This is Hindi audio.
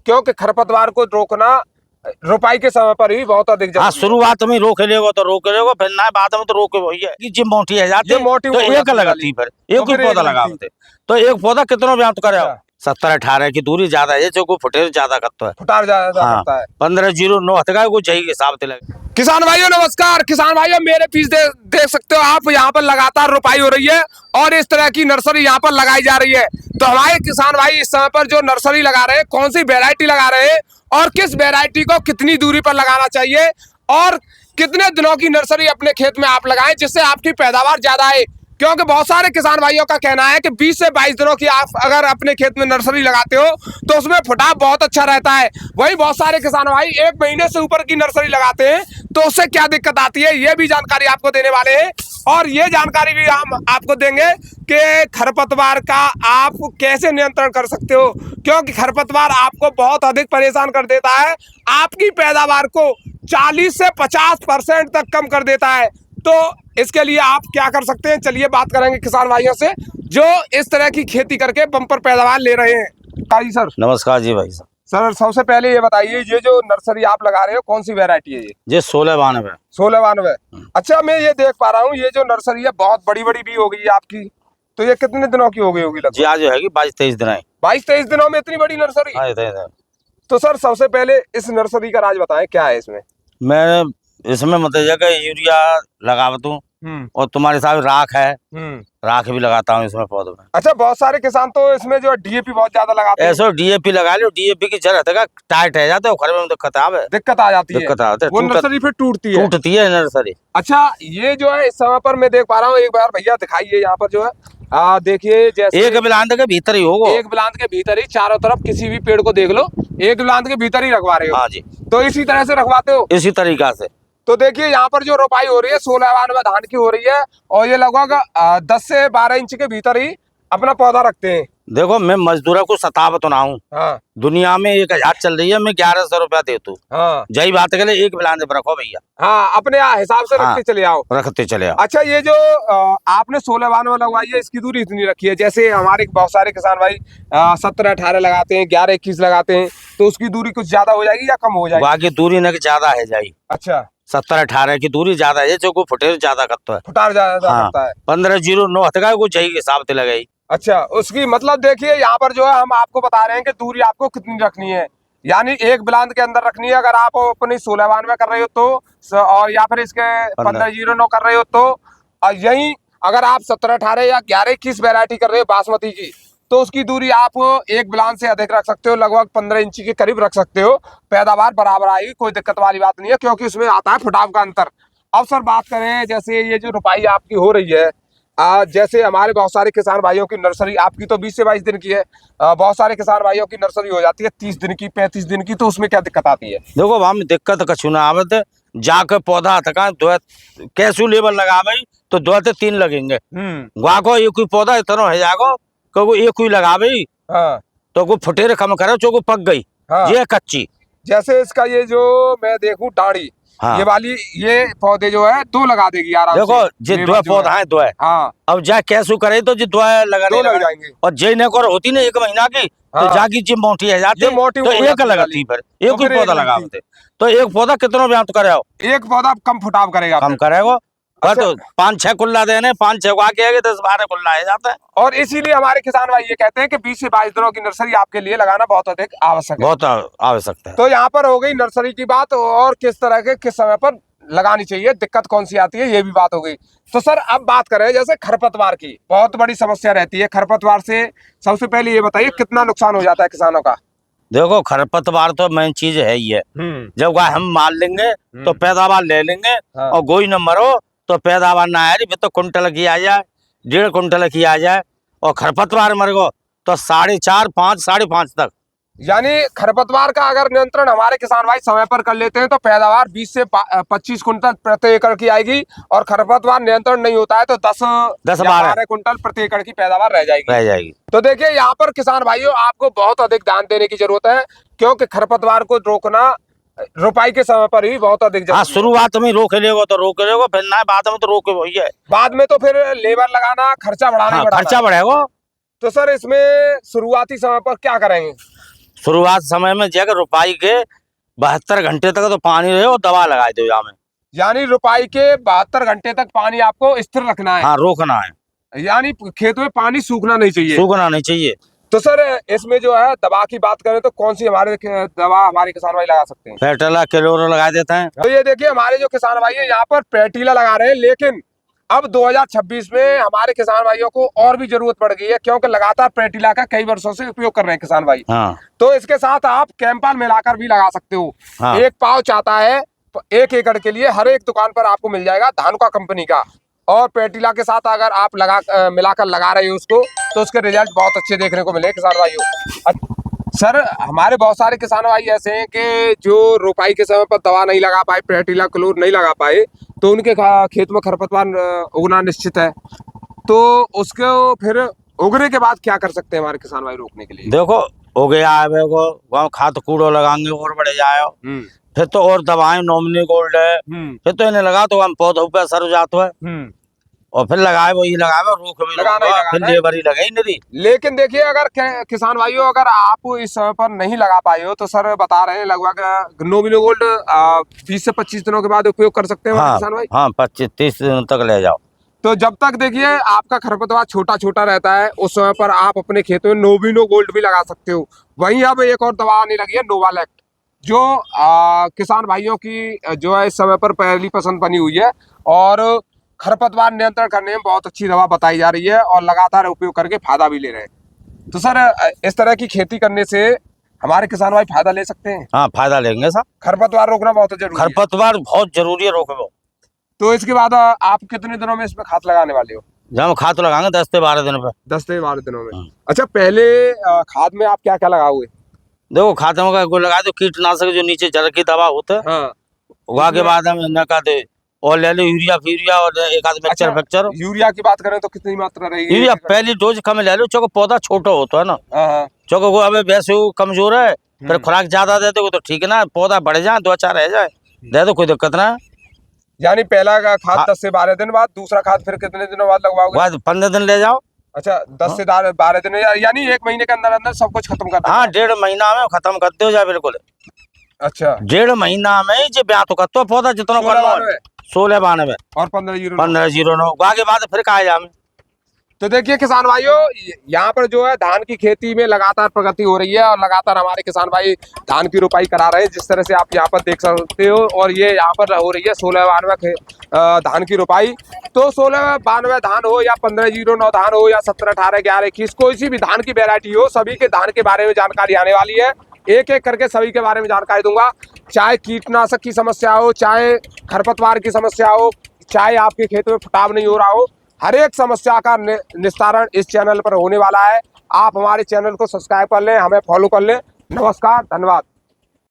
क्योंकि खरपतवार को रोकना रोपाई के समय पर ही बहुत अधिक हाँ, जरूरी है। शुरुआत में रोक लेगो तो रोक लेगो, फिर ना बाद में तो रोके वही है कि जिम मोटी है जाती ये मोटी तो हो एक जाती लगती, वाली। फिर तो एक फिर ही एक पौधा लगती। लगाते तो एक पौधा कितना व्याप्त करे अच्छा। 17-18 की दूरी ज्यादा है जो को फुटेर ज्यादा करता है। फुटार ज्यादा हाँ, करता है। 1509 हटका को चाहिए हिसाब से लगे। किसान भाइयों नमस्कार। किसान भाइयों मेरे पीछे देख सकते हो आप, यहाँ पर लगातार रोपाई हो रही है और इस तरह की नर्सरी यहाँ पर लगाई जा रही है। तो हमारे किसान भाई इस समय पर जो नर्सरी लगा रहे हैं, कौन सी वैरायटी लगा रहे हैं और किस वैरायटी को कितनी दूरी पर लगाना चाहिए और कितने दिनों की नर्सरी अपने खेत में आप लगाएं जिससे आपकी पैदावार ज्यादा आए। क्योंकि बहुत सारे किसान भाइयों का कहना है कि 20 से 22 दिनों की आप अगर अपने खेत में नर्सरी लगाते हो तो उसमें फुटाव बहुत अच्छा रहता है। वही बहुत सारे किसान भाई 1 महीने से ऊपर की नर्सरी लगाते हैं तो उससे क्या दिक्कत आती है, ये भी जानकारी आपको देने वाले हैं। और ये जानकारी भी हम आपको देंगे कि खरपतवार का आप कैसे नियंत्रण कर सकते हो, क्योंकि खरपतवार आपको बहुत अधिक परेशान कर देता है, आपकी पैदावार को 40 से 50% तक कम कर देता है। तो इसके लिए आप क्या कर सकते हैं, चलिए बात करेंगे किसान भाइयों से जो इस तरह की खेती करके बम्पर पैदावार ले रहे हैं। काजी सर नमस्कार जी भाई साहब। सर सबसे पहले ये बताइए, ये जो नर्सरी आप लगा रहे हो कौन सी वैरायटी है? ये 1692। 1692। अच्छा, मैं ये देख पा रहा हूँ ये जो नर्सरी है बहुत बड़ी बड़ी भी हो गई है आपकी, तो ये कितने दिनों की हो गई होगी? जी आज है 22-23 दिन है। 22-23 दिनों में इतनी बड़ी नर्सरी? हाँ, तो सर सबसे पहले इस नर्सरी का राज बताएं, क्या है इसमें? मैं इसमें मतलब यूरिया लगावत हूँ और तुम्हारे साथ राख है, राख भी लगाता हूँ इसमें पौधों में। अच्छा, बहुत सारे किसान तो इसमें जो डीएपी बहुत ज्यादा लगाते हैं। ऐसा डीएपी लगा लो, डीएपी की जरूरत है, टाइट है जाते घर में दिक्कत आ जाती है, दिक्कत आती है, वो नर्सरी फिर टूटती है नर्सरी। अच्छा, ये जो है इस समय पर मैं देख पा रहा हूँ, एक बार भैया दिखाइए यहाँ पर जो है देखिए, जैसे एक बिलांद के भीतर ही होगा, एक बिलांद के भीतर ही चारों तरफ किसी भी पेड़ को देख लो, एक बिलांद के भीतर ही रखवा रहे हो। हाँ जी, तो इसी तरह से रखवाते हो? इसी तरीका से। तो देखिए यहाँ पर जो रोपाई हो रही है 1692 धान की हो रही है और ये लगभग 10 से 12 इंच के भीतर ही अपना पौधा रखते हैं। देखो मैं मजदूरों को सतावत ना हूँ। हाँ। दुनिया में 1000 चल रही है, मैं 1100 रुपया देता हूँ। हाँ। जही बात के लिए एक बिलांद पे रखो भैया। हाँ, अपने हिसाब से हाँ, रखते चले आओ। आओ। अच्छा, ये जो आपने 1692 लगवाई है इसकी दूरी इतनी रखी है, जैसे हमारे बहुत सारे किसान भाई 17-18 लगाते हैं, 11-21 लगाते हैं, तो उसकी दूरी कुछ ज्यादा हो जाएगी या कम हो जाएगी? बाकी दूरी न ज्यादा है जाई। अच्छा, 17-18 की दूरी ज्यादा है जो को फुटेर ज्यादा करता है, फुटार ज्यादा करता है। 1509 हटका को चाहिए हिसाब से लगाई। अच्छा, उसकी मतलब देखिए यहाँ पर जो है हम आपको बता रहे हैं कि दूरी आपको कितनी रखनी है, यानी एक बिलांद के अंदर रखनी है अगर आप अपनी 1692 कर रहे हो तो, और या फिर इसके 1509 कर रहे हो तो, और यही अगर आप 17-18 या 11-21 वैरायटी कर रहे हो बासमती की, तो उसकी दूरी आप एक बिलांद से अधिक रख सकते हो, लगभग 15 इंच के करीब रख सकते हो, पैदावार बराबर आएगी, कोई दिक्कत वाली बात नहीं है, क्योंकि उसमें आता है फुटाव का अंतर। अब सर बात करें, जैसे ये जो रोपाई आपकी हो रही है, जैसे हमारे बहुत सारे किसान भाइयों की नर्सरी, आपकी तो 20 से 22 दिन की है, बहुत सारे किसान भाइयों की नर्सरी हो जाती है 30 दिन की, 35 दिन की, तो उसमें क्या दिक्कत आती है? देखो हम दिक्कत कछु ना आवत, जाके पौधा थका कैसू लेवल लगा भाई तो 2 से 3 लगेंगे। को एक ही पौधा इतना है जागो को एक ही लगा भाई। हाँ। तो को फुटेर कम करे चो को पक गई। हाँ। ये कच्ची, जैसे इसका ये जो मैं देखूं डाढ़ी, हाँ, ये वाली ये पौधे जो है 2 लगा देगी आराम से। देखो जे 2 पौधा है 2 है। हाँ। अब जा कैसू करे तो जो 2 लगाने लग जाएंगे, और जे ने कर होती ना 1 महीना की। हाँ। तो जागी जी मोटी है जाती, तो एक लगाती, फिर एक ही पौधा लगाते तो एक पौधा कितना व्याप्त करे? एक पौधा कम फुटाव करेगा, कम करेगा। अच्छा। तो 5-6 कुल्ला देने, 5-6 को आके 10-12 कुल्ला है जाता है। और इसीलिए हमारे किसान भाई ये कहते हैं कि 20 से 22 दिनों की नर्सरी आपके लिए लगाना बहुत अधिक आवश्यक है, बहुत आवश्यक है। तो यहाँ पर हो गई नर्सरी की बात, और किस तरह के किस समय पर लगानी चाहिए, दिक्कत कौन सी आती है, ये भी बात हो गई। तो सर अब बात करें जैसे खरपतवार की, बहुत बड़ी समस्या रहती है खरपतवार से, सबसे पहले ये बताइए कितना नुकसान हो जाता है किसानों का? देखो खरपतवार तो मेन चीज है ही है, जब गाय हम मार लेंगे तो पैदावार ले लेंगे। हाँ। और गोई न मरो तो पैदावार ना आए, तो कुंटल की आ जाए, 1.5 कुंटल की आ जाए, और खरपतवार मर गो तो 4.5, 5, 5.5 तक। यानी खरपतवार का अगर नियंत्रण हमारे किसान भाई समय पर कर लेते हैं तो पैदावार 20 से 25 कुंटल प्रति एकड़ की आएगी, और खरपतवार नियंत्रण नहीं होता है तो 10-12 कुंटल प्रति एकड़ की पैदावार रह जाएगी। तो देखिए यहाँ पर किसान भाइयों आपको बहुत अधिक ध्यान देने की जरूरत है, क्योंकि खरपतवार को रोकना रोपाई के समय पर ही बहुत अधिक जरूरी है। शुरुआत में रोक लेगो तो रोक लेगो, फिर ना बाद में तो रोके वही है, बाद में तो फिर लेबर लगाना, खर्चा बढ़ाना, खर्चा बढ़ेगा। तो सर इसमें शुरुआती समय पर क्या करेंगे? शुरुआत समय में जगह रुपाई के 72 घंटे तक तो पानी रहे और दवा लगा दो जामे। यानी रुपाई के 72 घंटे तक पानी आपको स्थिर रखना है। हाँ, रोकना है, यानी खेत में पानी सूखना नहीं चाहिए। सूखना नहीं चाहिए। तो सर इसमें जो है दवा की बात करें तो कौन सी दवा हमारे किसान भाई लगा सकते हैं? पेटेला क्लोरो लगा देते हैं। तो ये देखिए हमारे जो किसान भाई है यहाँ पर पेटीला लगा रहे हैं, लेकिन अब 2026 में हमारे किसान भाइयों को और भी जरूरत पड़ गई है, क्योंकि लगातार पेटीला का कई वर्षों से उपयोग कर रहे हैं किसान भाई। हाँ। तो इसके साथ आप कैंपाल मिलाकर भी लगा सकते हो। हाँ। एक पाउच आता है 1 एकड़ के लिए, हर एक दुकान पर आपको मिल जाएगा धानुका कंपनी का। और पेटीला के साथ अगर आप मिलाकर लगा रहे हो उसको, तो उसके रिजल्ट बहुत अच्छे देखने को मिले किसान भाइयों। सर हमारे बहुत सारे किसान भाई ऐसे हैं कि जो रोपाई के समय पर दवा नहीं लगा पाए, पेटीला क्लोर नहीं लगा पाए, तो उनके खेत में खरपतवार उगना निश्चित है। तो उसको फिर उगने के बाद क्या कर सकते हैं हमारे किसान भाई रोकने के लिए? देखो हो गया है, वहाँ खाद कूड़ो लगाएंगे और बढ़ जाए, फिर तो और दवाएं नॉमिनी गोल्ड है, फिर तो इन्हें लगा तो हम पौधों पे असर हो जाता है, और फिर लगाए वही लगाए रोक भी फिर लेबर ही लगे नहीं। लेकिन देखिए अगर किसान भाइयों अगर आप इस समय पर नहीं लगा पाए हो, तो सर बता रहे हैं लगभग नॉमिनी गोल्ड 20 से 25 दिनों के बाद उपयोग कर सकते हैं किसान भाई। हाँ, 25-30 दिनों तक ले जाओ। तो जब तक देखिए आपका खरपतवार छोटा छोटा रहता है, उस समय पर आप अपने खेतों में नोविनो गोल्ड भी लगा सकते हो। वहीं अब एक और दवा आने लगी है नोवालेक्ट, जो किसान भाइयों की जो है इस समय पर पहली पसंद बनी हुई है, और खरपतवार नियंत्रण करने में बहुत अच्छी दवा बताई जा रही है, और लगातार उपयोग करके फायदा भी ले रहे हैं। तो सर इस तरह की खेती करने से हमारे किसान भाई फायदा ले सकते हैं? हाँ, फायदा लेंगे सर। खरपतवार रोकना बहुत जरूरी है। खरपतवार बहुत जरूरी है रोकना। तो इसके बाद आप कितने दिनों में इसमें खाद लगाने वाले हो? जब हम खाद लगाएंगे 10 से 12 दिन पे। 10 से 12 दिनों में। अच्छा, पहले खाद में आप क्या क्या लगाओगे? देखो खाद में लगा दो कीटनाशक जो नीचे जड़ की दवा होता है। हाँ। वहाँ के बाद हम नका दे और ले लो यूरिया और एक आध मिक्सचर फैक्चर। यूरिया की बात करें तो कितनी मात्रा रहेगी? यूरिया पहली डोज कम ले लो, चौको पौधा छोटा होता है ना, चौको वो हमें वैसे कमजोर है, फिर खुराक ज्यादा दे दो तो ठीक है ना, पौधा बढ़ जाए 2-4 रह जाए दे दो, कोई दिक्कत ना। यानी पहला का खाद 10 से 12 दिन बाद, दूसरा खाद फिर कितने दिनों बाद लगवाओगे? बाद 15 दिन ले जाओ। अच्छा, 10 से 12 दिन, यानी 1 महीने के अंदर अंदर सब कुछ खत्म कर दो? हाँ, 1.5 महीना में खत्म करते हो जाए बिल्कुल। अच्छा, 1.5 महीना में जो ब्याह तो करते हो पौधा जितना 1692 और 1509 के बाद फिर कहा जाए। तो देखिए किसान भाइयों, यहाँ पर जो है धान की खेती में लगातार प्रगति हो रही है, और लगातार हमारे किसान भाई धान की रोपाई करा रहे हैं, जिस तरह से आप यहाँ पर देख सकते हो। और ये यहाँ पर हो रही है 1692 धान की रोपाई। तो 1692 धान हो या 1509 धान हो या 17, 18, 11, 21, कोई सी भी धान की वेरायटी हो, सभी के धान के बारे में जानकारी आने वाली है। एक एक करके सभी के बारे में जानकारी दूंगा, चाहे कीटनाशक की समस्या हो, चाहे खरपतवार की समस्या हो, चाहे आपके खेत में फटाव नहीं हो रहा हो, हर एक समस्या का निस्तारण इस चैनल पर होने वाला है। आप हमारे चैनल को सब्सक्राइब कर लें, हमें फॉलो कर लें। नमस्कार, धन्यवाद।